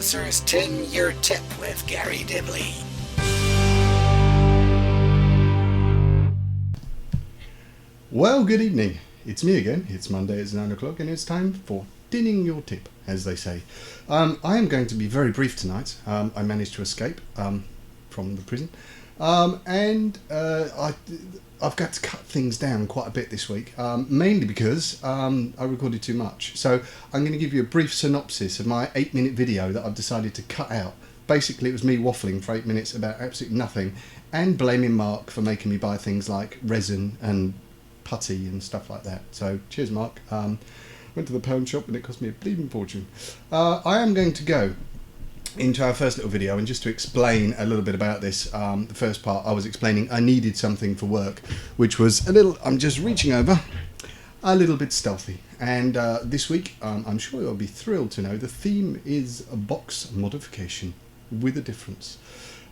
Sponsor's 10-year tip with Gary Dibley. Well, good evening. It's me again. It's Monday, it's 9 o'clock, and it's time for dinning your tip, as they say. I am going to be very brief tonight. I managed to escape from the prison, and I've got to cut things down quite a bit this week, mainly because I recorded too much. So I'm going to give you a brief synopsis of my 8-minute video that I've decided to cut out. Basically, it was me waffling for 8 minutes about absolutely nothing and blaming Mark for making me buy things like resin and putty and stuff like that. So cheers, Mark. Went to the pound shop and it cost me a bleeding fortune. I am going to go into our first little video, and just to explain a little bit about this, the first part I was explaining I needed something for work, which was a little, I'm just reaching over, a little bit stealthy. And this week, I'm sure you'll be thrilled to know, the theme is a box modification with a difference.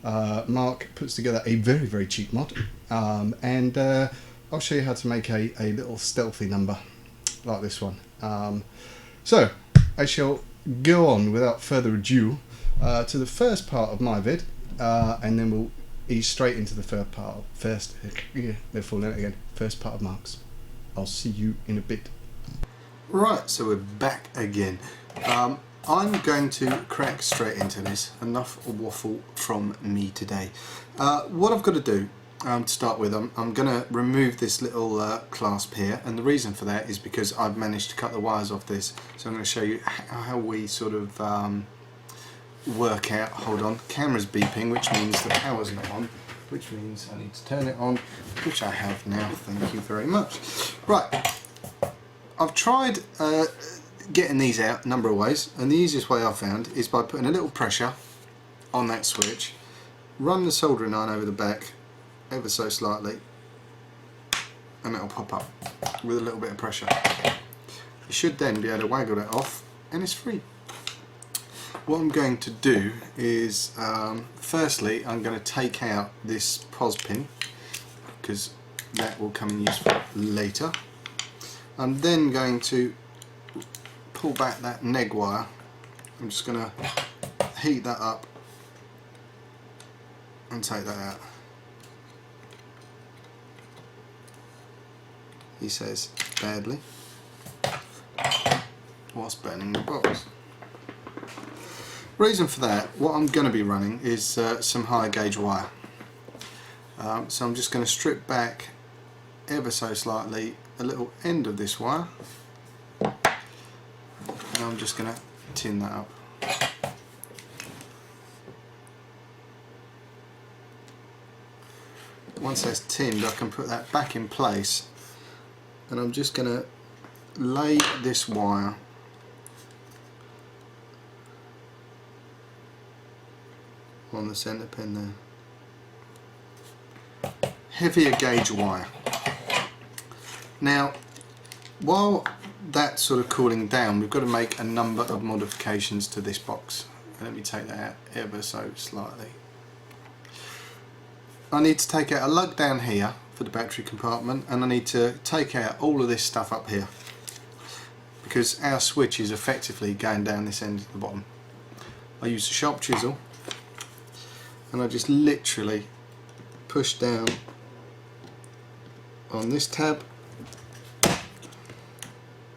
Mark puts together a very, very cheap mod, and I'll show you how to make a little stealthy number like this one. So I shall go on without further ado to the first part of my vid, and then we'll ease straight into the first part of Mark's. I'll see you in a bit. Right, so we're back again. I'm going to crack straight into this. Enough waffle from me today. What I've got to do to start with, I'm going to remove this little clasp here, and the reason for that is because I've managed to cut the wires off this. So I'm going to show you how we sort of work out. Hold on, camera's beeping, which means the power's not on, which means I need to turn it on, which I have now. Thank you very much. Right, I've tried getting these out a number of ways, and the easiest way I've found is by putting a little pressure on that switch, run the soldering iron over the back ever so slightly, and it'll pop up with a little bit of pressure. You should then be able to waggle that off and it's free. What I'm going to do is, firstly I'm going to take out this POS pin, because that will come in useful later. I'm then going to pull back that neg wire. I'm just going to heat that up and take that out. He says badly. What's burning the box? Reason for that, what I'm going to be running is some higher gauge wire. So I'm just going to strip back ever so slightly a little end of this wire, and I'm just going to tin that up. Once that's tinned, I can put that back in place, and I'm just going to lay this wire on the centre pin there. Heavier gauge wire. Now, while that's sort of cooling down, we've got to make a number of modifications to this box. Let me take that out ever so slightly. I need to take out a lug down here for the battery compartment, and I need to take out all of this stuff up here, because our switch is effectively going down this end at the bottom. I use a sharp chisel, and I just literally push down on this tab.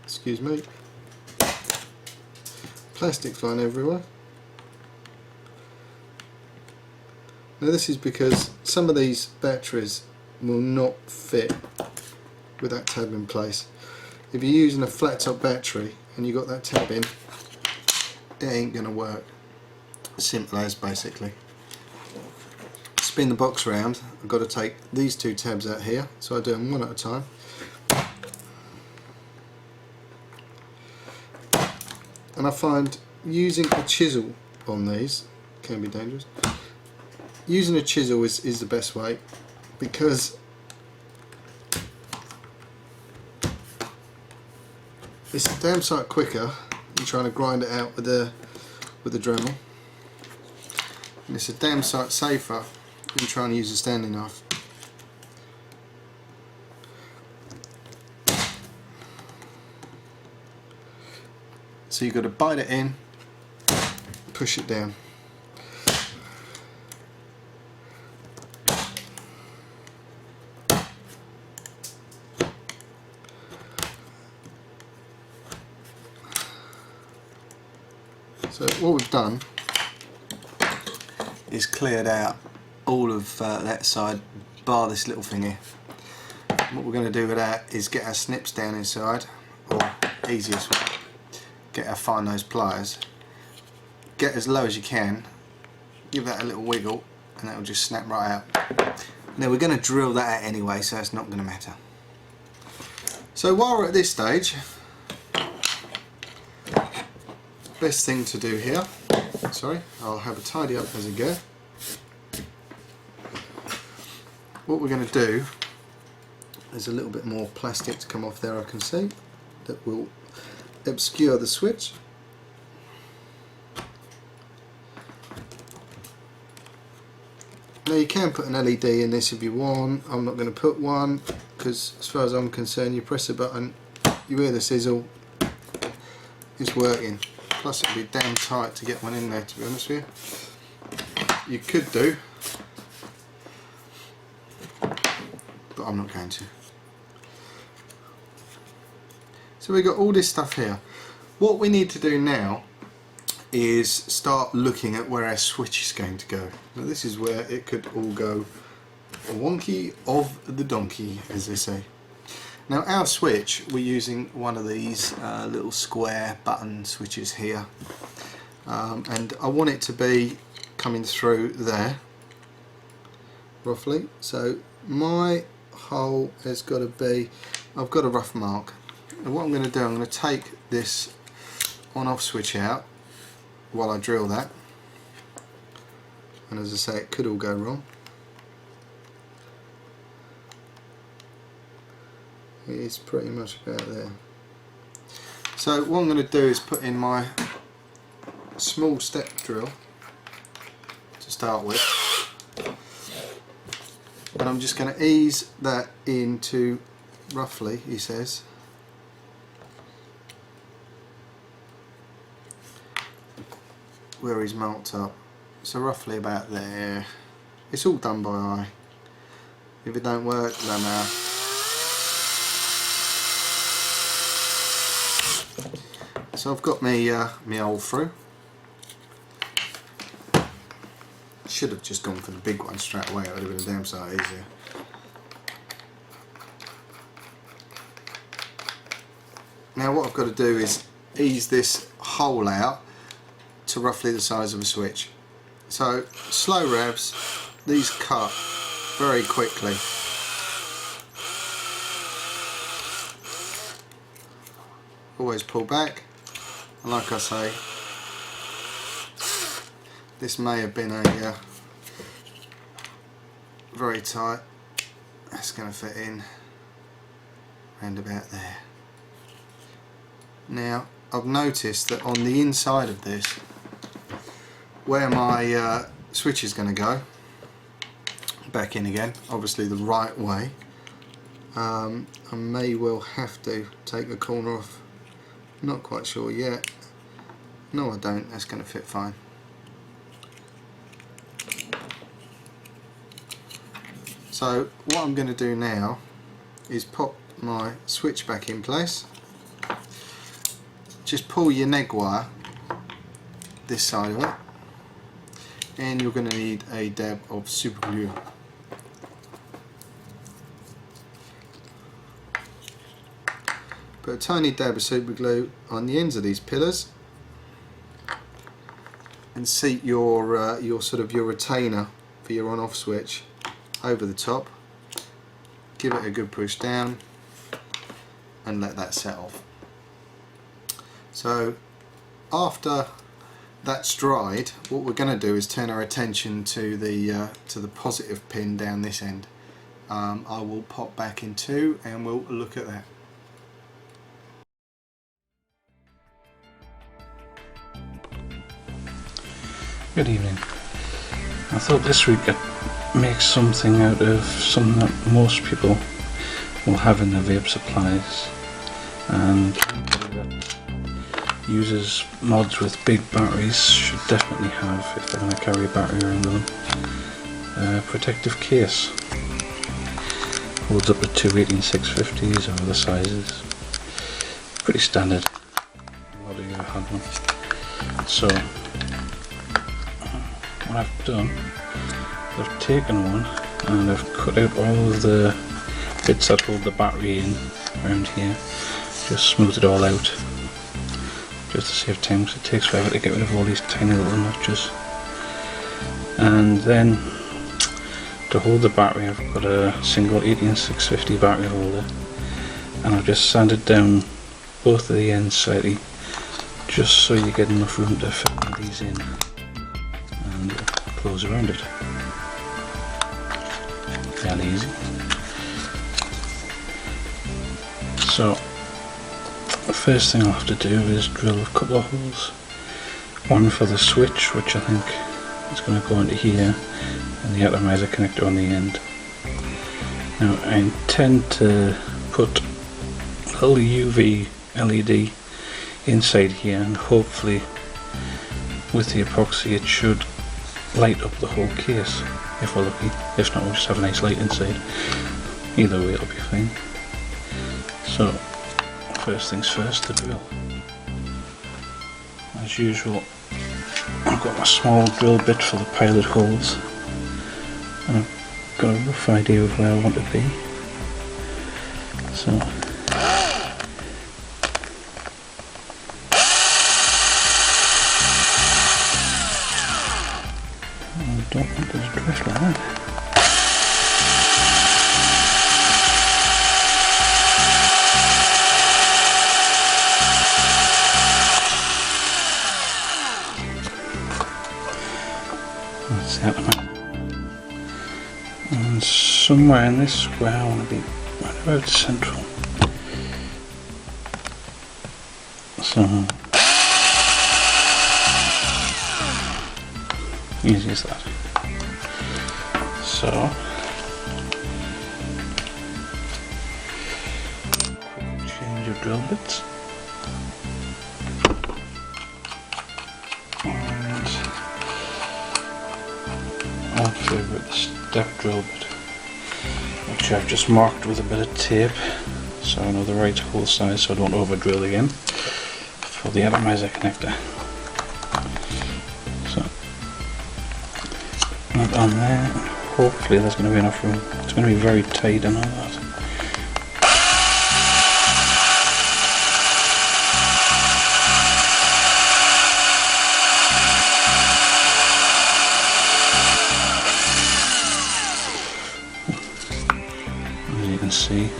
Excuse me. Plastic flying everywhere. Now this is because some of these batteries will not fit with that tab in place. If you're using a flat top battery and you've got that tab in, it ain't gonna work. Simple as, basically. Spin the box round, I've got to take these two tabs out here, so I do them one at a time. And I find using a chisel on these can be dangerous. Using a chisel is the best way, because it's a damn sight quicker than trying to grind it out with the Dremel, and it's a damn sight safer than trying to use a standing knife. So you've got to bite it in, push it down. So what we've done is cleared out all of that side, bar this little thing here. What we're going to do with that is get our snips down inside, or easiest way, get our fine nose pliers, get as low as you can, give that a little wiggle, and that will just snap right out. Now we're going to drill that out anyway, so it's not going to matter. So while we're at this stage, best thing to do here, sorry, I'll have a tidy up as I go. What we're going to do, there's a little bit more plastic to come off there I can see, that will obscure the switch. Now you can put an LED in this if you want. I'm not going to put one because as far as I'm concerned, you press a button, you hear the sizzle, it's working. Plus it'd be damn tight to get one in there, to be honest with you. You could do, but I'm not going to. So we've got all this stuff here. What we need to do now is start looking at where our switch is going to go. Now this is where it could all go wonky of the donkey, as they say. Now our switch, we're using one of these little square button switches here, and I want it to be coming through there roughly. So my hole has got to be, I've got a rough mark, and what I'm going to do, I'm going to take this on off switch out while I drill that, and as I say, it could all go wrong. It is pretty much about there. So what I'm going to do is put in my small step drill to start with, and I'm just going to ease that into roughly, he says, where he's marked up, so roughly about there. It's all done by eye. If it don't work, don't matter. So I've got me hole through. Should have just gone for the big one straight away, it would have been a damn sight easier. Now what I've got to do is ease this hole out to roughly the size of a switch. So slow revs, these cut very quickly. Always pull back, and like I say, this may have been a very tight. That's going to fit in round about there. Now I've noticed that on the inside of this, where my switch is going to go, back in again, obviously the right way, I may well have to take the corner off. Not quite sure yet. No, I don't. That's going to fit fine. So what I'm going to do now is pop my switch back in place. Just pull your neg wire this side of it, and you're going to need a dab of super glue. Put a tiny dab of super glue on the ends of these pillars, and seat your your retainer for your on-off switch over the top. Give it a good push down, and let that set off. So after that's dried, what we're going to do is turn our attention to the positive pin down this end. I will pop back in two and we'll look at that. Good evening. I thought this week I'd make something out of something that most people will have in their vape supplies, and users, mods with big batteries should definitely have, if they're going to carry a battery around with them, a protective case. Holds up to two 18650s or other sizes. Pretty standard. A lot of you have had one. So what I've done, I've taken one and I've cut out all of the bits that hold the battery in around here. Just smooth it all out, just to save time, because it takes forever to get rid of all these tiny little notches. And then to hold the battery, I've got a single 18650 battery holder, and I've just sanded down both of the ends slightly, just so you get enough room to fit one of these in and close around it. Fairly easy. So the first thing I'll have to do is drill a couple of holes. One for the switch, which I think is going to go into here, and the atomizer connector on the end. Now I intend to put a little UV LED inside here, and hopefully with the epoxy it should light up the whole case, if we're lucky. If not, we'll just have a nice light inside. Either way it'll be fine. So first things first, the drill. As usual, I've got my small drill bit for the pilot holes, and I've got a rough idea of where I want to be. So I don't want it to drift like that. That's the atomizer. And somewhere in this square I want to be right about central. So easy as that. So change your drill bits. And my favourite step drill bit, which I've just marked with a bit of tape so I know the right hole size so I don't over drill again, for the atomizer connector. So that on there, and hopefully there's going to be enough room. It's going to be very tight and all that. As you can see,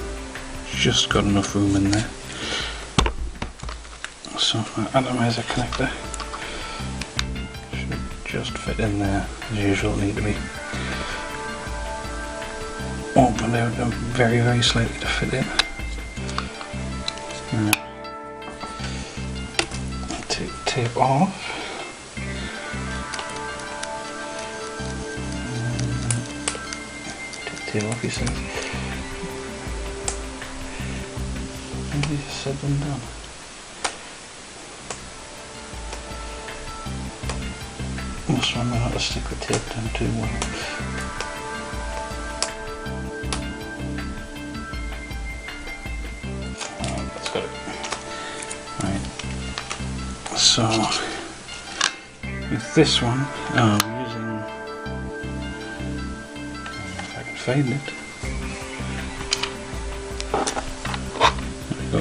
just got enough room in there. So my atomizer connector should just fit in there as usual. Need to be opened out very, very slightly to fit in. Now, take the tape off. Take the tape off, he says. Maybe just said them done. Must remember not to stick the tape down too well. Oh, that's got it. Right. So with this one, I'm using, if I can find it. There we go.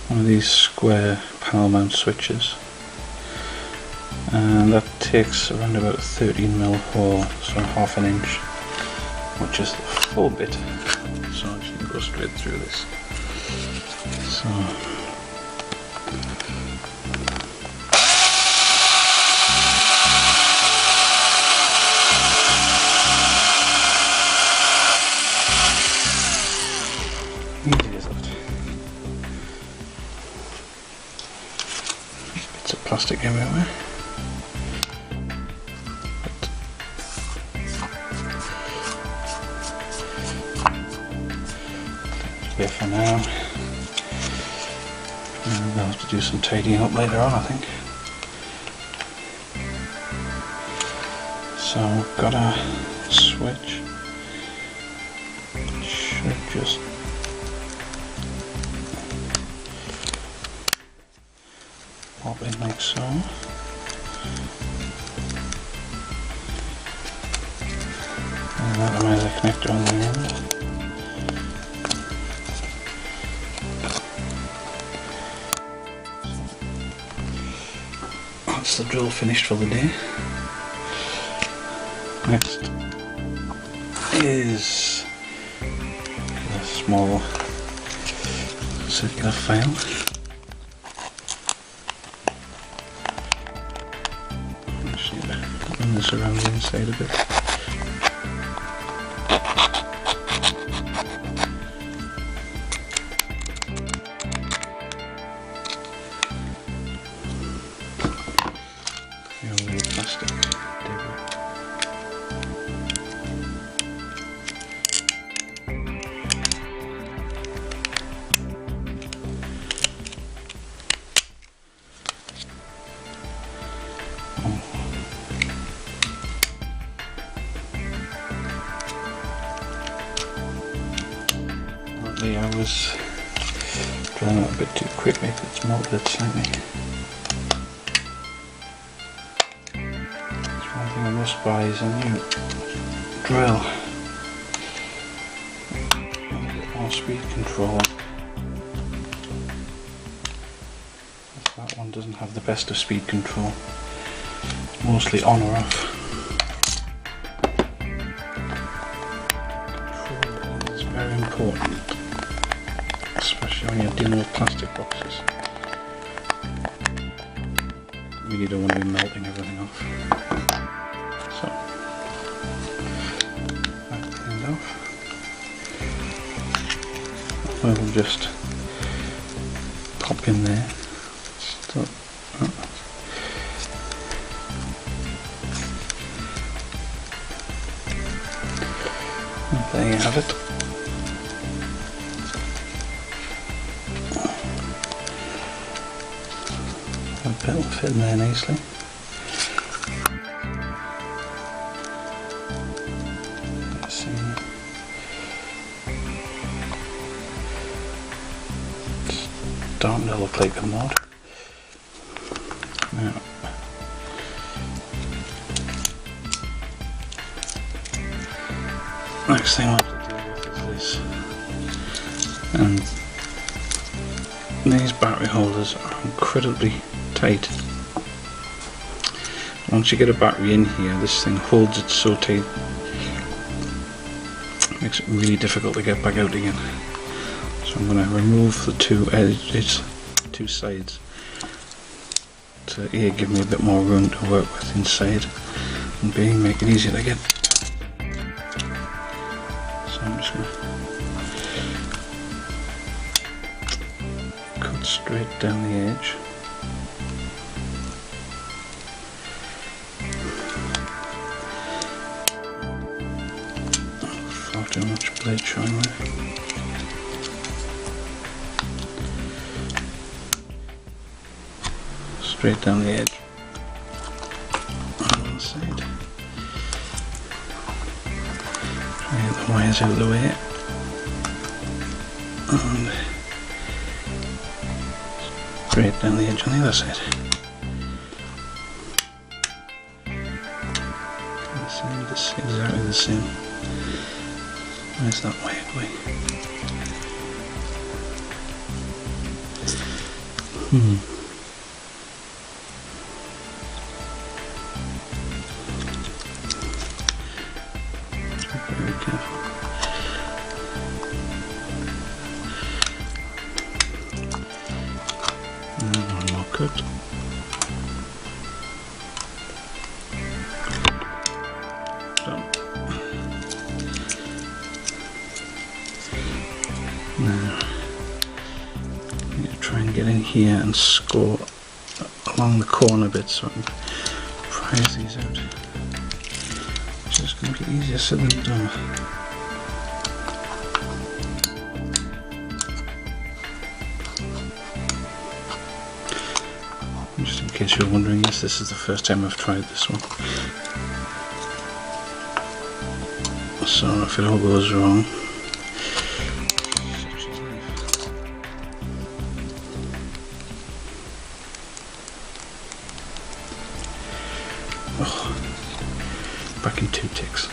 One of these square panel mount switches. And that takes around about 13mm hole, so half an inch, which is the full bit, so I'm just going to go straight through this. So easy as that. Bits of plastic everywhere. Here for now. And I'll have to do some tidying up later on, I think. So I've got a switch. It should just pop in like so. And that has a connector on the end. That's the drill finished for the day. Next is a small circular file. Actually, run this around the inside a bit. Plastic debris. Apparently I was drilling it a bit too quickly, but it's melted slightly. One thing I must buy is a new drill. A bit more speed control. That one doesn't have the best of speed control. Mostly on or off. Control is very important, especially when you're dealing with plastic boxes. You really don't want to be melting everything off. So, that's cleaned off. We'll just pop in there. Stop. Oh. And there you have it. A bit will fit in there nicely. Starting to look like a mod. Now, next thing I'll have to deal with is this. And these battery holders are incredibly tight. Once you get a battery in here, this thing holds it so tight, it makes it really difficult to get back out again. So I'm going to remove the two edges, two sides, to A, give me a bit more room to work with inside, and B, make it easier to get. So I'm just going to cut straight down the edge. Far too much blade showing there. Straight down the edge on one side. Try to get the wires out of the way, and straight down the edge on the other side. It's exactly the same. Where's that wire going? Very careful. And one more cut. Done. Now, I'm going to try and get in here and score along the corner bit so I can prise these out. Which is going to be easier said than done. case you're wondering, yes, this is the first time I've tried this one. So if it all goes wrong, such is life. Oh, back in 2 ticks.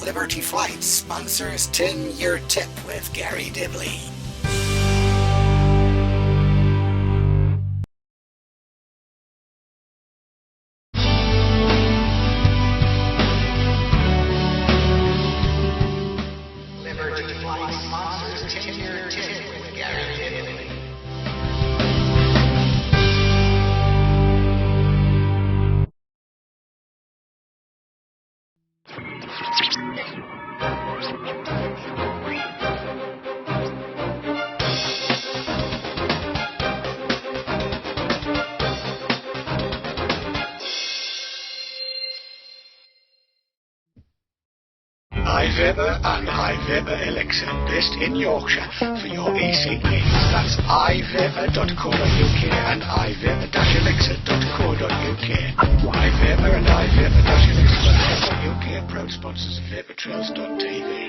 Liberty Flight sponsors 10-Year Tip with Garry Dibley. Liberty Flight sponsors 10-Year Tip with Garry Dibley. iViber and iViber Elixir, based in Yorkshire, for your AC needs. That's iViber.co.uk and iViber-elixir.co.uk. iViber and iViber-elixir.co.uk are proud sponsors of ViberTrails.tv.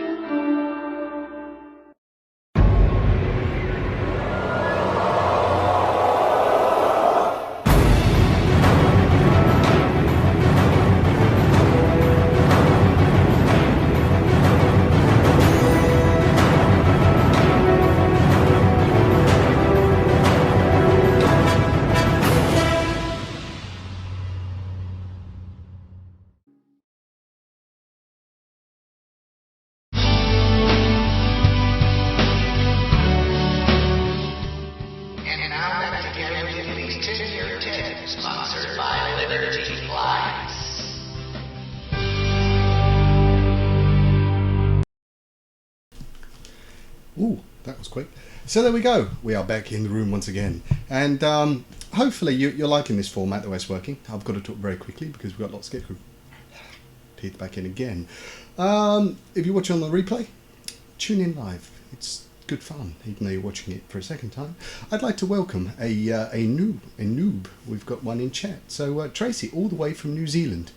And now back to Garry Dibley's 10-Year Tip, sponsored by Liberty Flights. Ooh, that was quick. So there we go. We are back in the room once again. And hopefully you're liking this format, the way it's working. I've got to talk very quickly because we've got lots to get through. Teeth back in again. If you're watching on the replay, tune in live. It's good fun, even though you're watching it for a second time. I'd like to welcome a noob. We've got one in chat. So Tracy, all the way from New Zealand.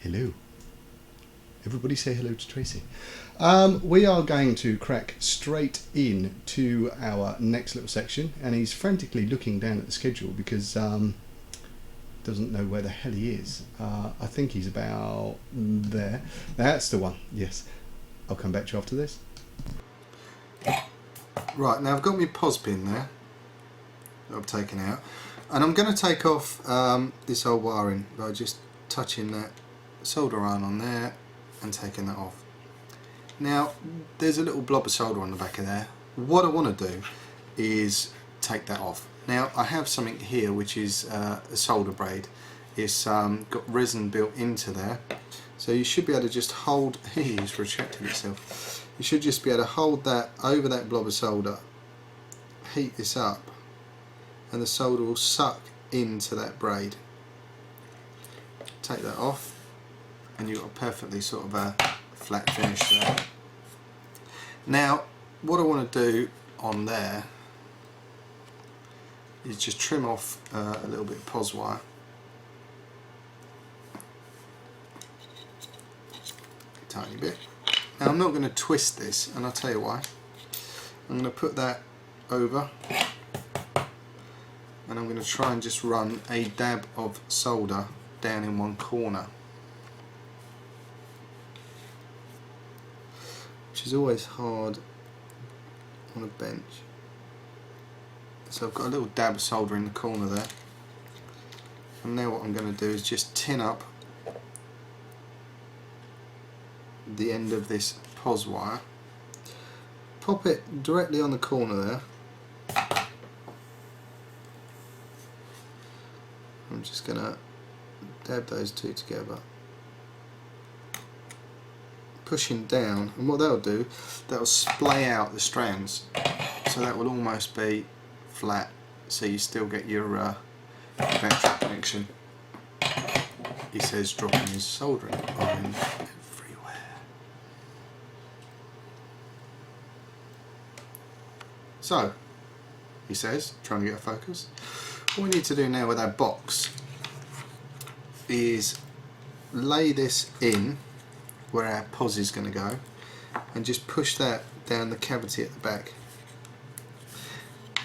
Hello. Everybody say hello to Tracy. We are going to crack straight in to our next little section, and he's frantically looking down at the schedule because doesn't know where the hell he is. I think he's about there. That's the one. Yes. I'll come back to you after this. Right, now I've got my pos pin there that I've taken out, and I'm going to take off this old wiring by just touching that solder iron on there and taking that off. Now there's a little blob of solder on the back of there. What I want to do is take that off. Now I have something here which is a solder braid. It's got resin built into there, so you should be able to just hold, it's retracted itself. You should just be able to hold that over that blob of solder, heat this up, and the solder will suck into that braid. Take that off and you've got a perfectly sort of a flat finish there. Now what I want to do on there is just trim off a little bit of pos wire. Tiny bit. Now I'm not going to twist this, and I'll tell you why. I'm going to put that over and I'm going to try and just run a dab of solder down in one corner, which is always hard on a bench. So I've got a little dab of solder in the corner there, and now what I'm going to do is just tin up the end of this pos wire, pop it directly on the corner there. I'm just going to dab those two together, pushing down, and what that'll do, that'll splay out the strands, so that will almost be flat, so you still get your battery connection. He says dropping his soldering iron everywhere. So, he says, trying to get a focus, what we need to do now with our box is lay this in where our pos is going to go and just push that down the cavity at the back.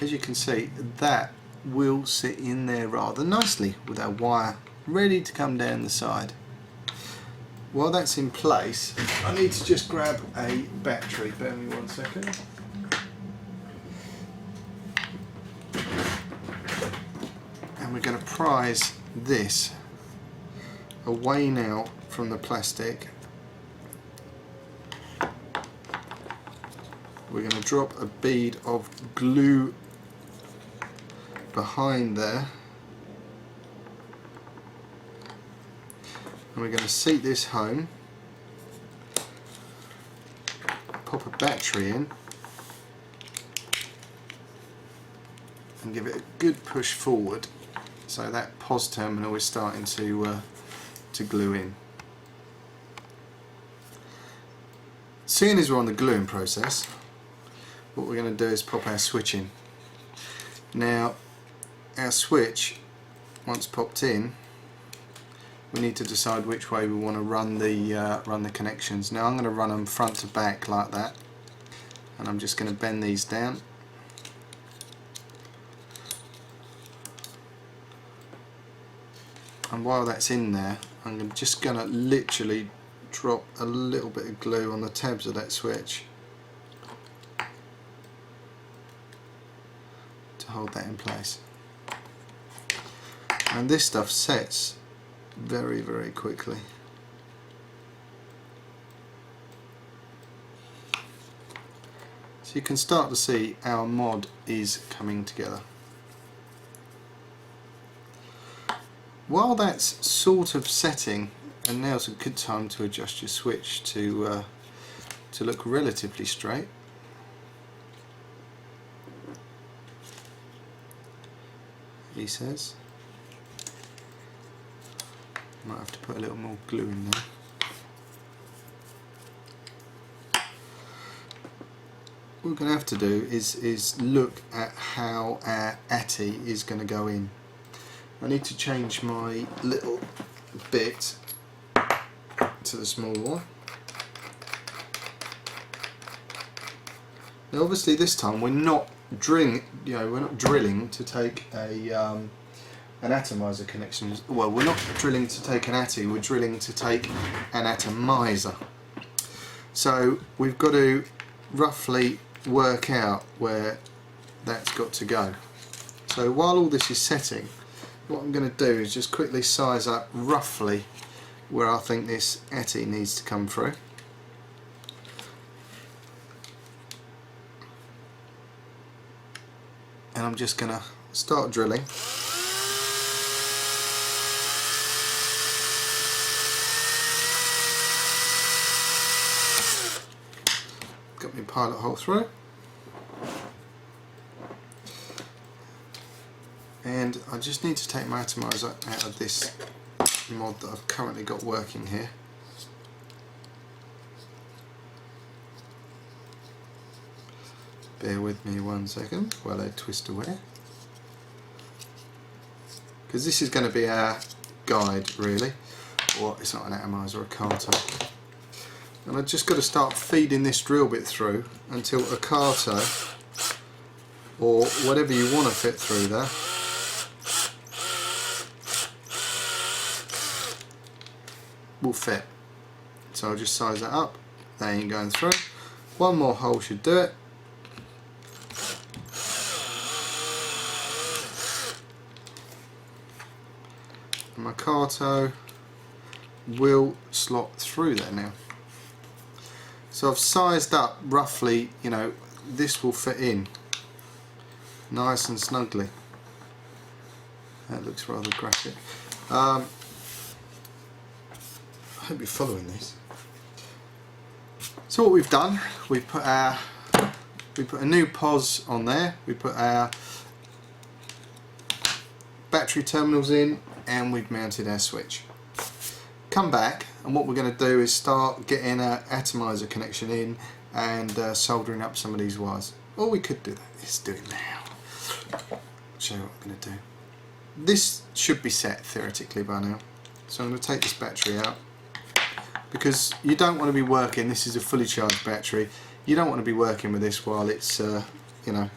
As you can see, that will sit in there rather nicely with our wire ready to come down the side. While that's in place, I need to just grab a battery. Bear with me 1 second. And we're going to prise this away now from the plastic. We're going to drop a bead of glue behind there, and we're going to seat this home, pop a battery in and give it a good push forward so that pos terminal is starting to glue in. Seeing as we're on the gluing process, what we're going to do is pop our switch in. Now our switch, once popped in, we need to decide which way we want to run the connections. Now I'm going to run them front to back like that, and I'm just going to bend these down. And while that's in there, I'm just going to literally drop a little bit of glue on the tabs of that switch to hold that in place. And this stuff sets very, very quickly. So you can start to see our mod is coming together. While that's sort of setting, and now's a good time to adjust your switch to look relatively straight. He says. Might have to put a little more glue in there. What we're going to have to do is look at how our ATI is going to go in. I need to change my little bit to the small one. Now obviously this time we're not drilling, we're not drilling to take an atomizer connection. Well, we're not drilling to take an ATI, we're drilling to take an atomizer. So we've got to roughly work out where that's got to go. So while all this is setting, what I'm going to do is just quickly size up roughly where I think this ATI needs to come through. And I'm just going to start drilling. Got my pilot hole through. And I just need to take my atomizer out of this mod that I've currently got working here. Bear with me 1 second while I twist away, because this is going to be our guide really, or it's not an atomizer, a carto. And I've just got to start feeding this drill bit through until a carto, or whatever you want to fit through there, will fit. So I'll just size that up. That ain't going through. One more hole should do it. And my carto will slot through there now. So I've sized up roughly, this will fit in nice and snugly. That looks rather graphic. I hope you're following this. So what we've done, we put a new POS on there. We put our battery terminals in, and we've mounted our switch. Come back, and what we're going to do is start getting an atomizer connection in and soldering up some of these wires. Or we could do that. Let's do it now. I'll show you what I'm going to do. This should be set theoretically by now. So I'm going to take this battery out, because you don't want to be working, this is a fully charged battery, you don't want to be working with this while it's you know,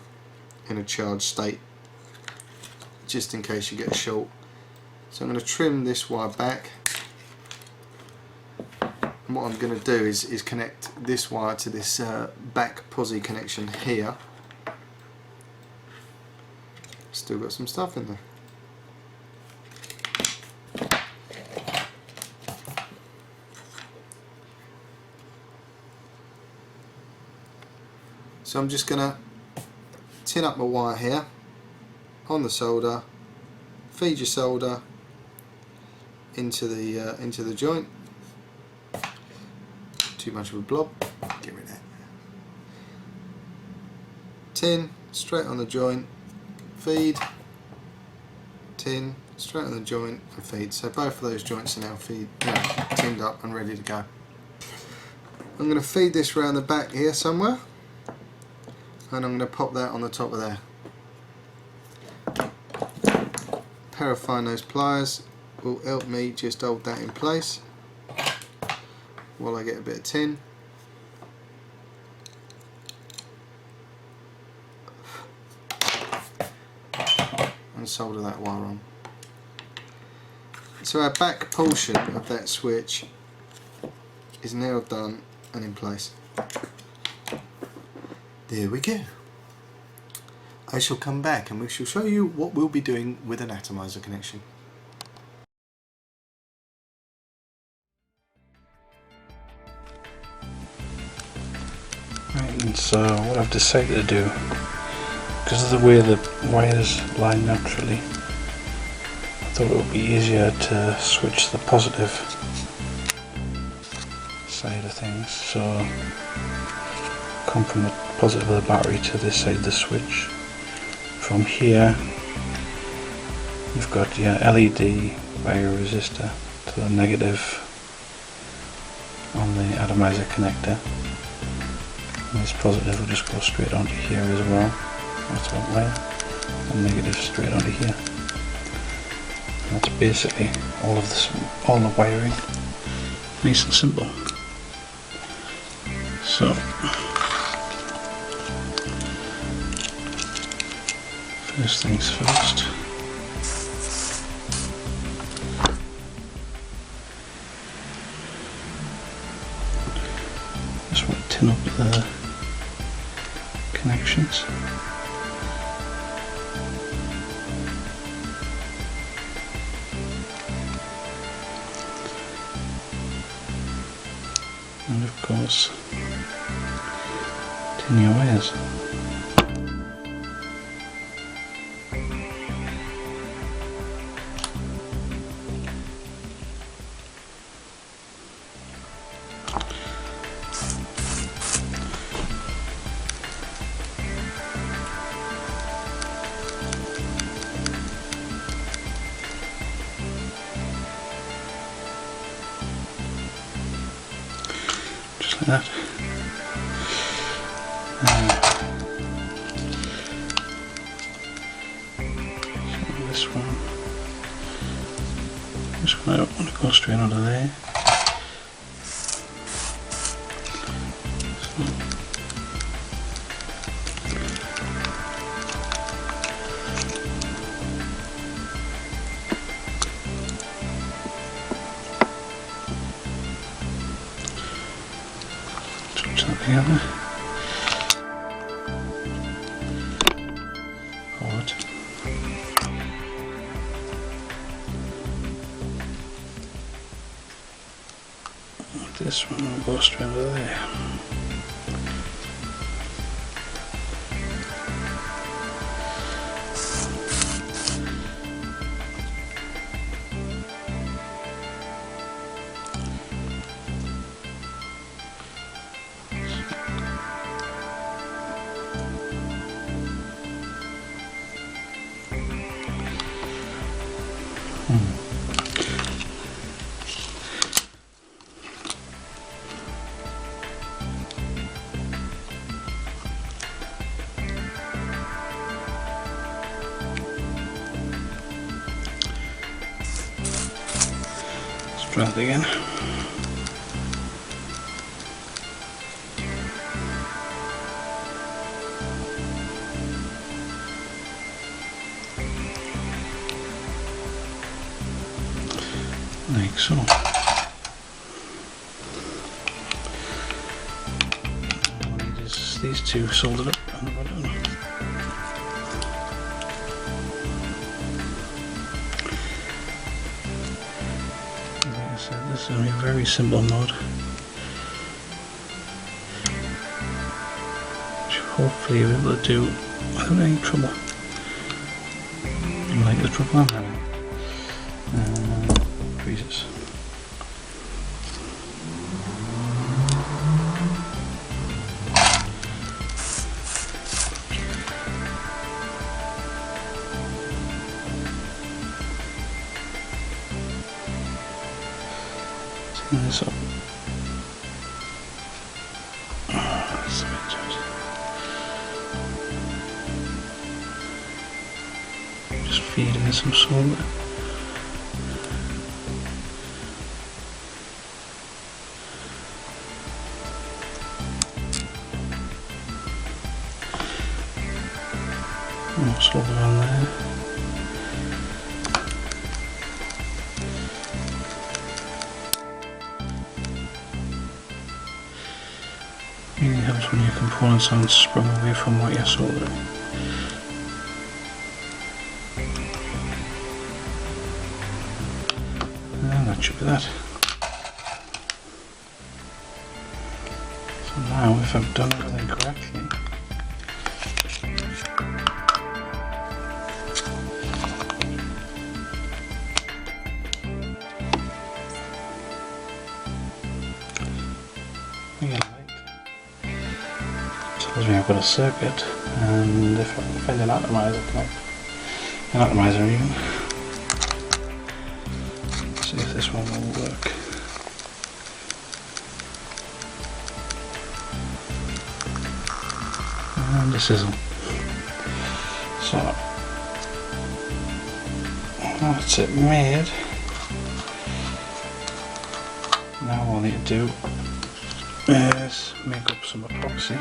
in a charged state, just in case you get a short. So I'm going to trim this wire back, and what I'm going to do is connect this wire to this back posi connection here. Still got some stuff in there. So I'm just going to tin up my wire here on the solder, feed your solder into the joint. Too much of a blob, get rid of that. Tin straight on the joint, feed, tin straight on the joint and feed. So both of those joints are now tinned up and ready to go. I'm going to feed this round the back here somewhere, and I'm going to pop that on the top of there. A pair of fine nose pliers will help me just hold that in place while I get a bit of tin. And solder that wire on. So our back portion of that switch is now done and in place. There we go. I shall come back and we shall show you what we'll be doing with an atomizer connection. Right, and so what I've decided to do, because of the way the wires line naturally, I thought it would be easier to switch the positive side of things. So come from the positive of the battery to this side of the switch. From here you've got your LED wire resistor to the negative on the atomizer connector, and this positive will just go straight onto here as well. That's one way, and negative straight onto here. And that's basically all the wiring, nice and simple. So first things first, just want to tin up the connections. And of course, tin your wires. Just like that. So this one, I don't want to go straight under there. Together. Forward. This one will go straight under there. drill it again. Like so. Just these two soldered up and we're done. Like I said, this is only a very simple mod, which hopefully you'll be able to do without any trouble. Like the trouble I'm having. Creases. Turn this up. That's a bit tight. Just feed in some solder. More solder on there. Really helps when your components aren't sprung away from what you're soldering. And that should be that. So now, if I've done everything correctly, tells me I've got a circuit, and if I can find an atomizer even, see if this one will work. And this isn't. So that's it made. Now all I need to do is make up some epoxy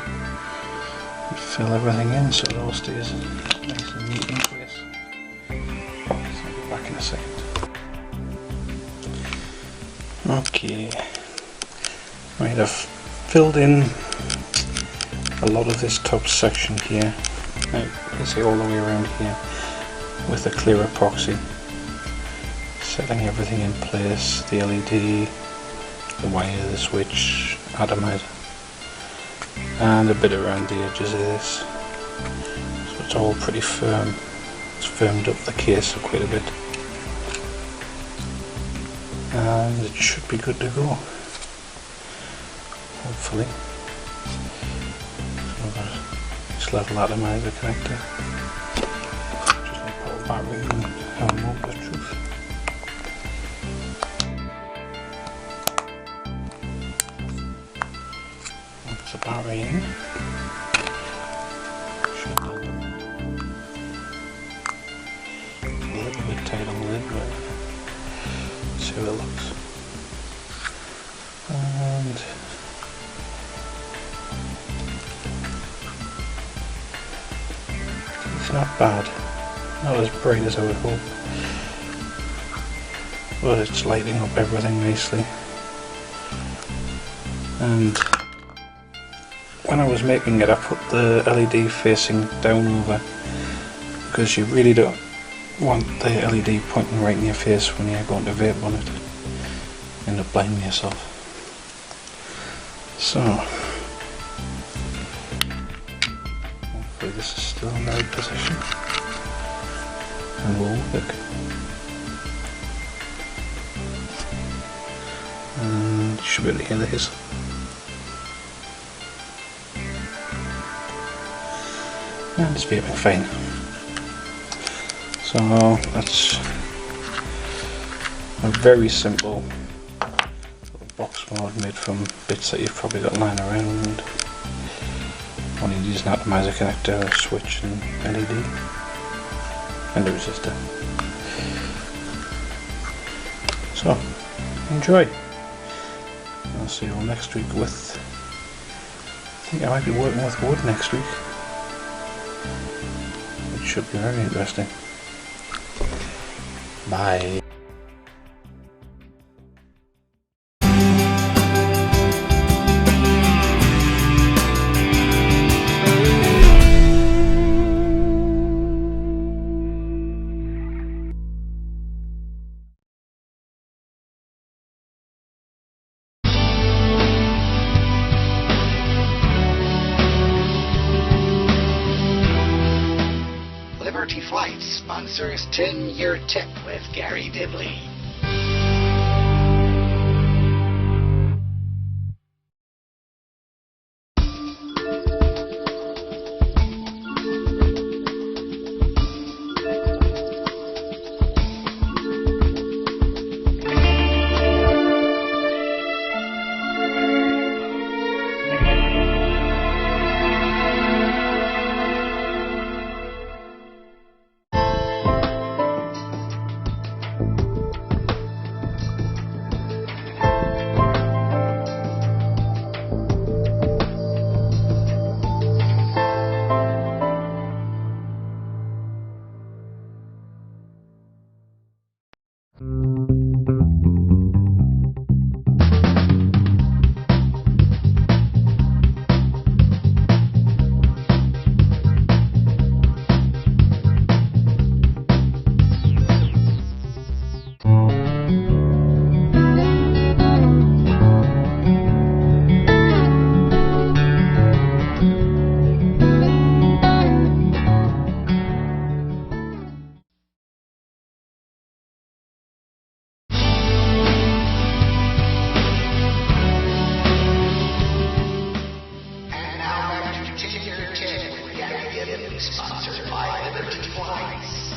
and fill everything in so it all stays nice and neat in place. So I'll be back in a second. Okay, right, I've filled in a lot of this top section here, you can see all the way around here, with a clear epoxy, setting everything in place, the LED, the wire, the switch, atomizer, and a bit around the edges of this, so it's all pretty firm. It's firmed up the case quite a bit, and it should be good to go, hopefully. So I've got this level atomizer connector, just like put a battery in and have a moment of truth. The battery in. Should do a little bit tight on the lid, but let's see how it looks. And it's not bad. Not as bright as I would hope, but it's lighting up everything nicely. And when I was making it, I put the LED facing down over, because you really don't want the LED pointing right in your face when you're going to vape on it. End up blinding yourself. So hopefully this is still in the right position and will work. And you should be able to hear the hiss. And it's vaping fine. So that's a very simple little box mod made from bits that you've probably got lying around. All you need is an atomizer connector, a switch and LED and a resistor. So enjoy. I'll see you all next week with... I think I might be working with wood next week, which should be very interesting. Bye. Liberty Flights sponsors 10-Year Tip with Gary Dibley. Sponsored by Liberty Flights.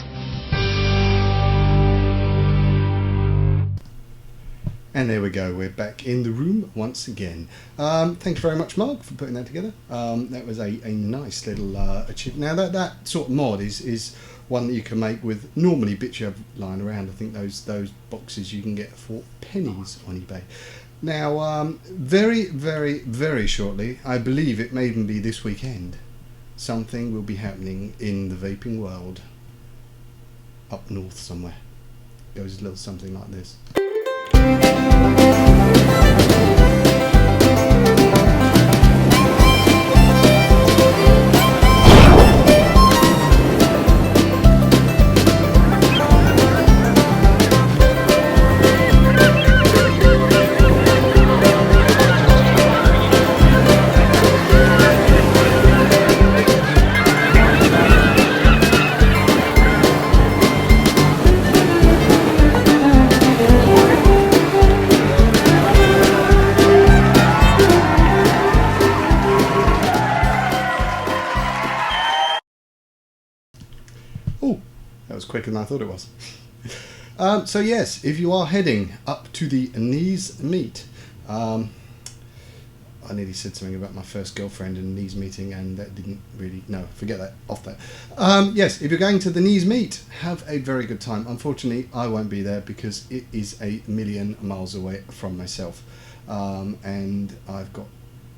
And there we go, we're back in the room once again. Thank you very much, Mark, for putting that together. That was a nice little achievement. Now that sort of mod is one that you can make with normally bits you have lying around. I think those boxes you can get for pennies on eBay. Now, very, very, very shortly, I believe it may even be this weekend, something will be happening in the vaping world up north somewhere. It goes a little something like this. Oh, that was quicker than I thought it was. So yes, if you are heading up to the knees meet, I nearly said something about my first girlfriend and knees meeting, and that didn't really, no, forget that, off that. Yes, if you're going to the knees meet, have a very good time. Unfortunately, I won't be there because it is a million miles away from myself, and I've got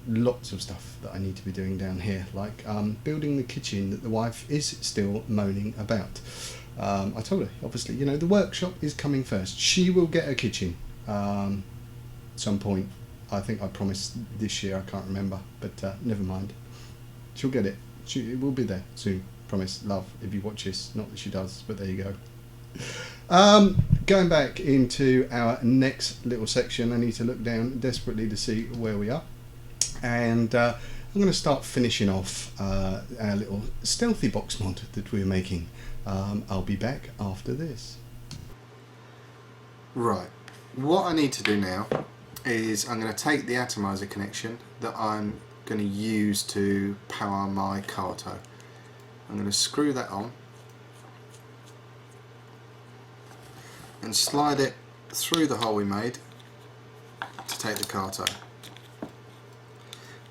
lots of stuff that I need to be doing down here, like building the kitchen that the wife is still moaning about. I told her, obviously, you know, the workshop is coming first. She will get a kitchen some point. I think I promised this year, I can't remember, but never mind. She'll get it. It will be there soon. Promise, love, if you watch this. Not that she does, but there you go. Going back into our next little section, I need to look down desperately to see where we are. And I'm going to start finishing off our little stealthy box mod that we're making. I'll be back after this. Right, what I need to do now is I'm going to take the atomizer connection that I'm going to use to power my Kato. I'm going to screw that on and slide it through the hole we made to take the Kato.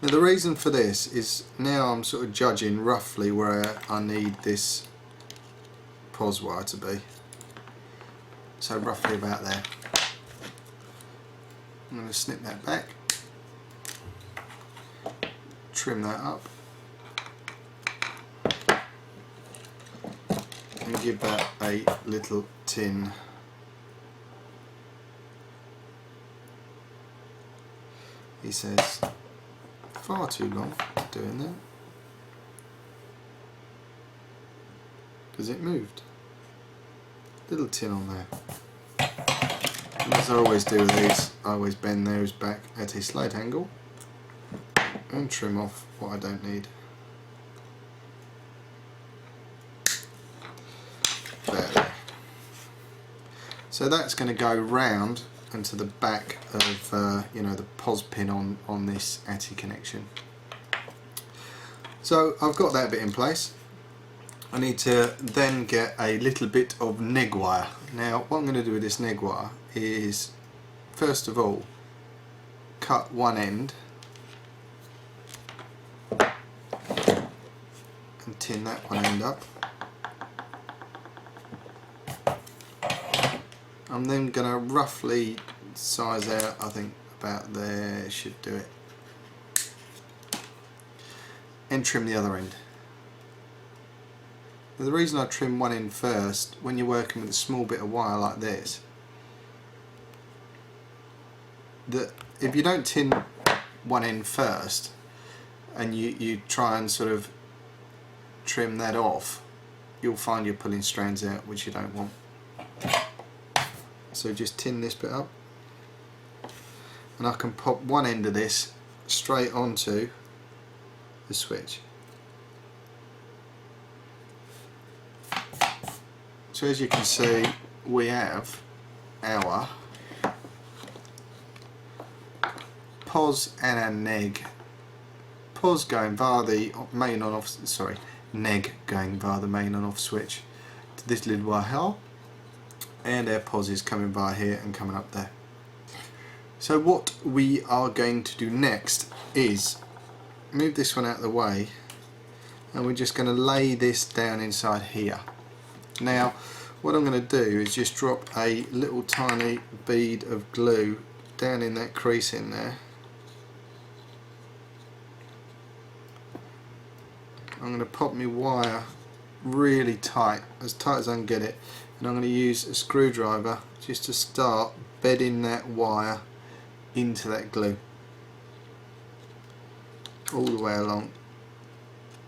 Now the reason for this is now I'm sort of judging roughly where I need this POS wire to be. So roughly about there. I'm going to snip that back, trim that up, and give that a little tin. He says far too long doing that because it moved. Little tin on there. And as I always do with these, I always bend those back at a slight angle and trim off what I don't need. There. So that's going to go round and to the back of you know, the pos pin on this ATI connection. So I've got that bit in place. I need to then get a little bit of neg wire. Now what I'm going to do with this neg wire is first of all cut one end and tin that one end up. I'm then going to roughly size out, I think about there should do it, and trim the other end. Now the reason I trim one end first, when you're working with a small bit of wire like this, that if you don't tin one end first and you try and sort of trim that off, you'll find you're pulling strands out which you don't want. So just tin this bit up, and I can pop one end of this straight onto the switch. So as you can see, we have our pos and our neg. Pos going via the main on off, sorry, neg going via the main on off switch to this little wire hole, and our pos is coming by here and coming up there. So what we are going to do next is move this one out of the way, and we're just going to lay this down inside here. Now what I'm going to do is just drop a little tiny bead of glue down in that crease in there. I'm going to pop my wire really tight as I can get it, and I'm going to use a screwdriver just to start bedding that wire into that glue all the way along.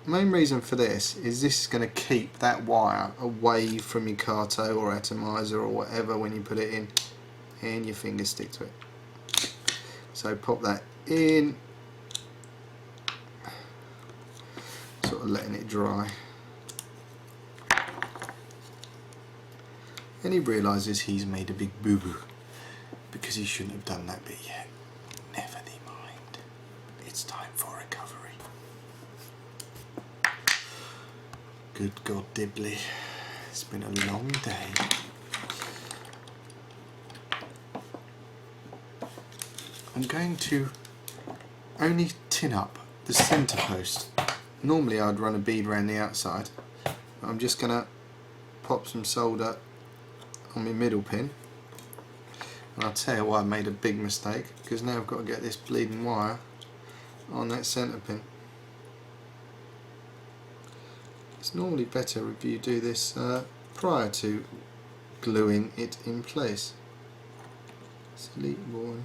The main reason for this is this is going to keep that wire away from your Kato or atomizer or whatever when you put it in, and your fingers stick to it. So pop that in, sort of letting it dry, and he realises he's made a big boo-boo because he shouldn't have done that bit yet. Never mind, it's time for recovery. Good God Dibley, it's been a long day. I'm going to only tin up the centre post. Normally I'd run a bead around the outside. I'm just going to pop some solder on my middle pin, and I'll tell you why I made a big mistake, because now I've got to get this bleeding wire on that centre pin. It's normally better if you do this prior to gluing it in place. Silly boy.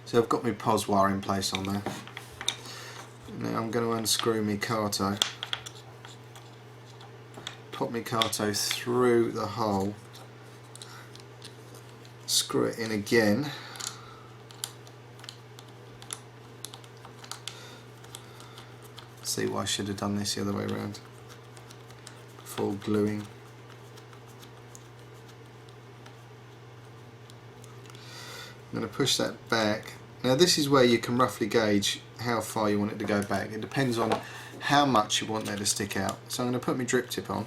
So I've got my pos wire in place on there. Now I'm going to unscrew my Kato, pop my Kato through the hole, screw it in again, see why I should have done this the other way around before gluing. I'm going to push that back. Now this is where you can roughly gauge how far you want it to go back. It depends on how much you want that to stick out. So I'm going to put my drip tip on.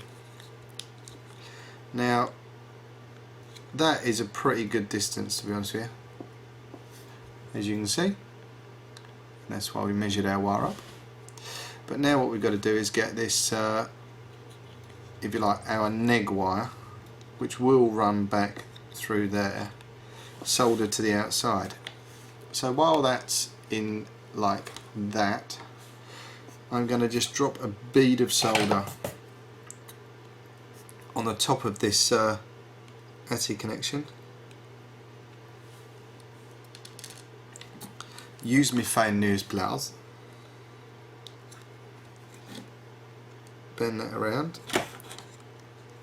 Now that is a pretty good distance, to be honest with you, as you can see. That's why we measured our wire up. But now what we've got to do is get this if you like, our neg wire, which will run back through there, soldered to the outside. So while that's in like that, I'm going to just drop a bead of solder on the top of this ATI connection. Use my fine newsblouse. Bend that around.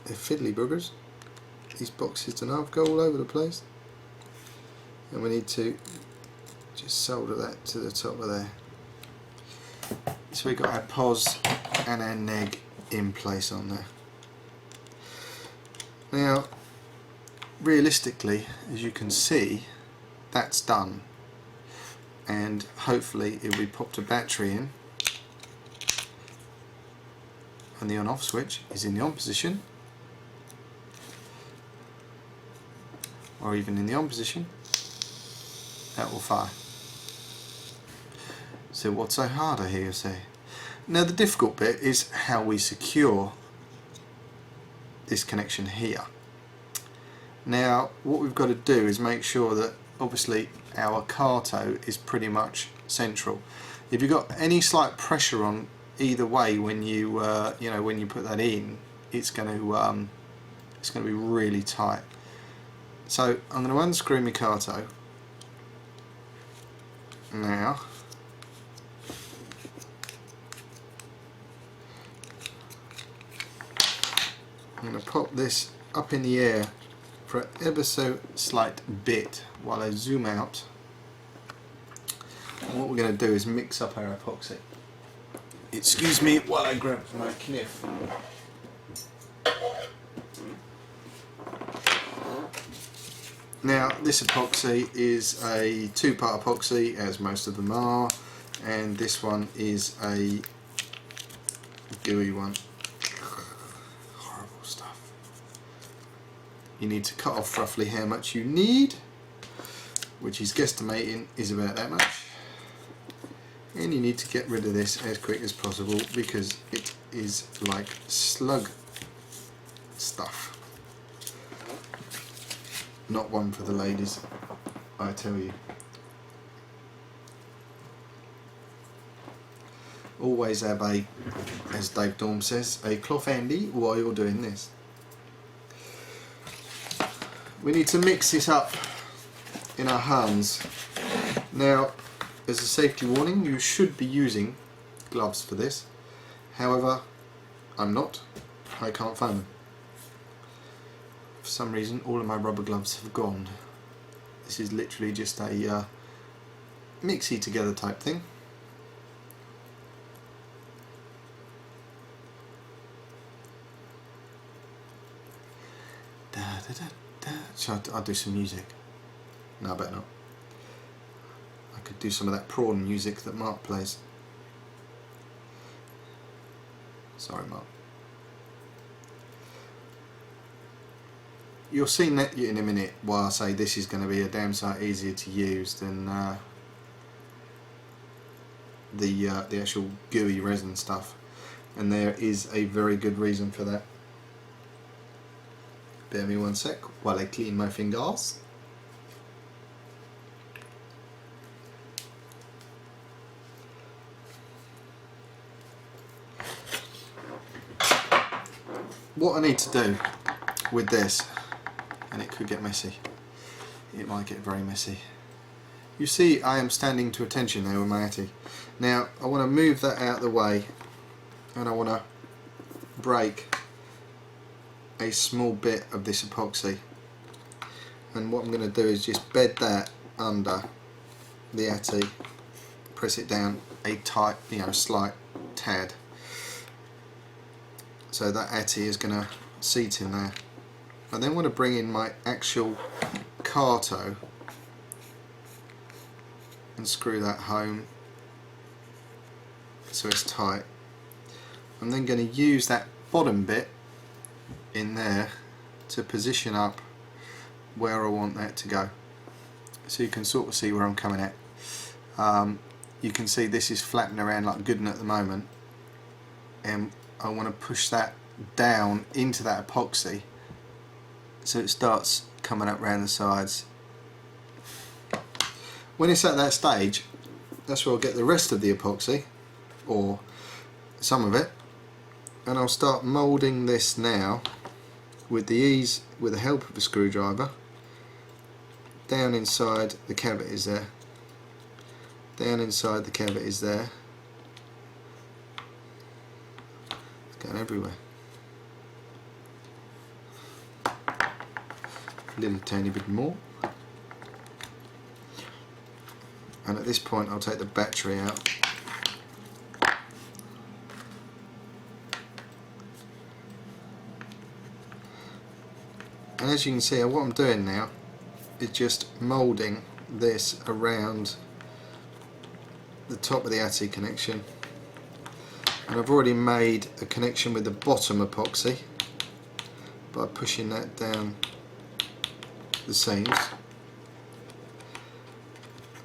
They're fiddly boogers. These boxes don't have go all over the place. And we need to just solder that to the top of there. So we've got our pos and our neg in place on there. Now, realistically, as you can see, that's done. And hopefully if we popped a battery in, and the on-off switch is in the on position, or even in the on position, that will fire. So what's so hard, I hear you say? Now the difficult bit is how we secure this connection here. Now what we've got to do is make sure that obviously our car toe is pretty much central. If you've got any slight pressure on either way when you when you put that in, it's going to be really tight. So I'm going to unscrew my car toe now. I'm going to pop this up in the air for an ever so slight bit while I zoom out. And what we're going to do is mix up our epoxy. Excuse me while I grab my kniff. Now this epoxy is a two-part epoxy, as most of them are, and this one is a gooey one. Horrible stuff. You need to cut off roughly how much you need, which he's guesstimating is about that much. And you need to get rid of this as quick as possible because it is like slug stuff. Not one for the ladies, I tell you. Always have a, as Dave Dorm says, a cloth handy while you're doing this. We need to mix this up in our hands. Now, as a safety warning, you should be using gloves for this. However, I'm not. I can't find them. For some reason, all of my rubber gloves have gone. This is literally just a mixy together type thing. Da, da, da, da. So I'll do some music. No, I better not. I could do some of that prawn music that Mark plays. Sorry, Mark. You'll see that in a minute why I say this is going to be a damn sight easier to use than the actual gooey resin stuff, and there is a very good reason for that. Bear me one sec while I clean my fingers. What I need to do with this, and it could get messy, it might get very messy. You see I am standing to attention there with my ATI. Now I want to move that out of the way, and I want to break a small bit of this epoxy, and what I'm going to do is just bed that under the ATI, press it down a tight, slight tad, so that ATI is going to seat in there. I then want to bring in my actual car toe and screw that home so it's tight. I'm then going to use that bottom bit in there to position up where I want that to go, so you can sort of see where I'm coming at. You can see this is flapping around like good at the moment, and I want to push that down into that epoxy so it starts coming up round the sides. When it's at that stage, that's where I'll get the rest of the epoxy, or some of it, and I'll start moulding this now with the help of a screwdriver down inside the cavities there, down inside the cavities there. It's going everywhere. A little tiny bit more. And at this point I'll take the battery out. And as you can see, what I'm doing now is just moulding this around the top of the ATI connection. And I've already made a connection with the bottom epoxy by pushing that down the seams.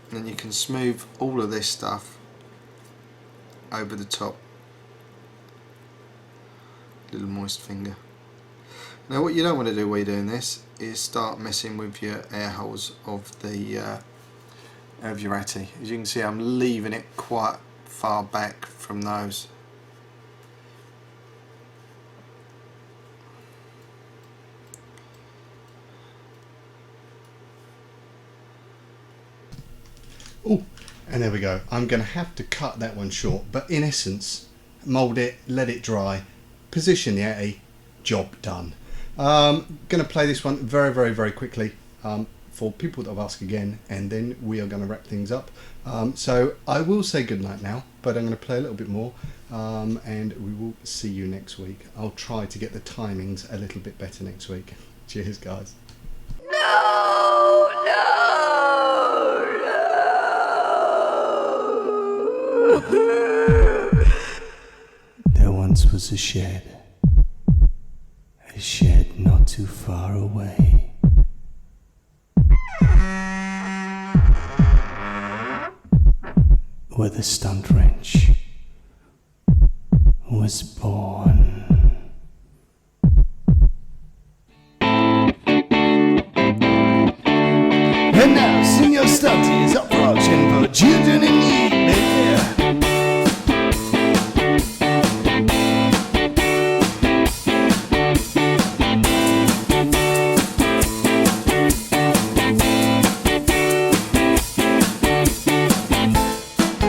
And then you can smooth all of this stuff over the top. Little moist finger. Now what you don't want to do while you're doing this is start messing with your air holes of your ATI. As you can see, I'm leaving it quite far back from those. Oh, and there we go. I'm going to have to cut that one short, but in essence, mould it, let it dry, position the ATI, job done. Going to play this one very, very, very quickly for people that have asked again, and then we are going to wrap things up. So I will say goodnight now, but I'm going to play a little bit more, and we will see you next week. I'll try to get the timings a little bit better next week. Cheers, guys. There once was a shed not too far away. Where the stunt wrench was born. And now, Senior Stunty is approaching for children in need, baby.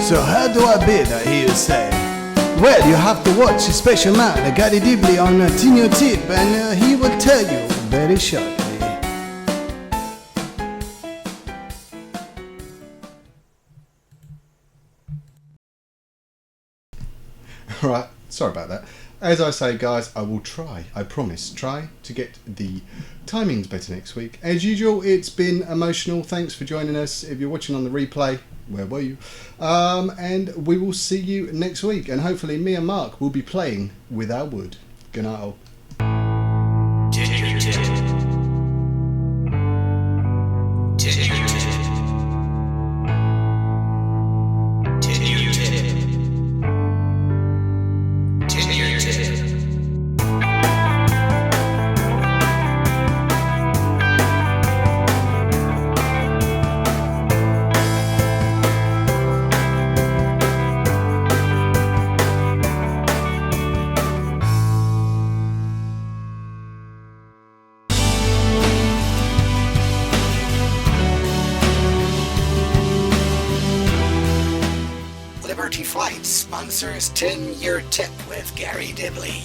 So how do I bid, I hear you say? Well, you have to watch a special man, Garry Dibley, on Tin Your Tip, and he will tell you very shortly. Right, sorry about that. As I say, guys, I will try, I promise, try to get the timings better next week. As usual, it's been emotional. Thanks for joining us. If you're watching on the replay, where were you? And we will see you next week. And hopefully me and Mark will be playing with our wood. Good night, all. Liberty Flight sponsors 10-Year Tip with Garry Dibley.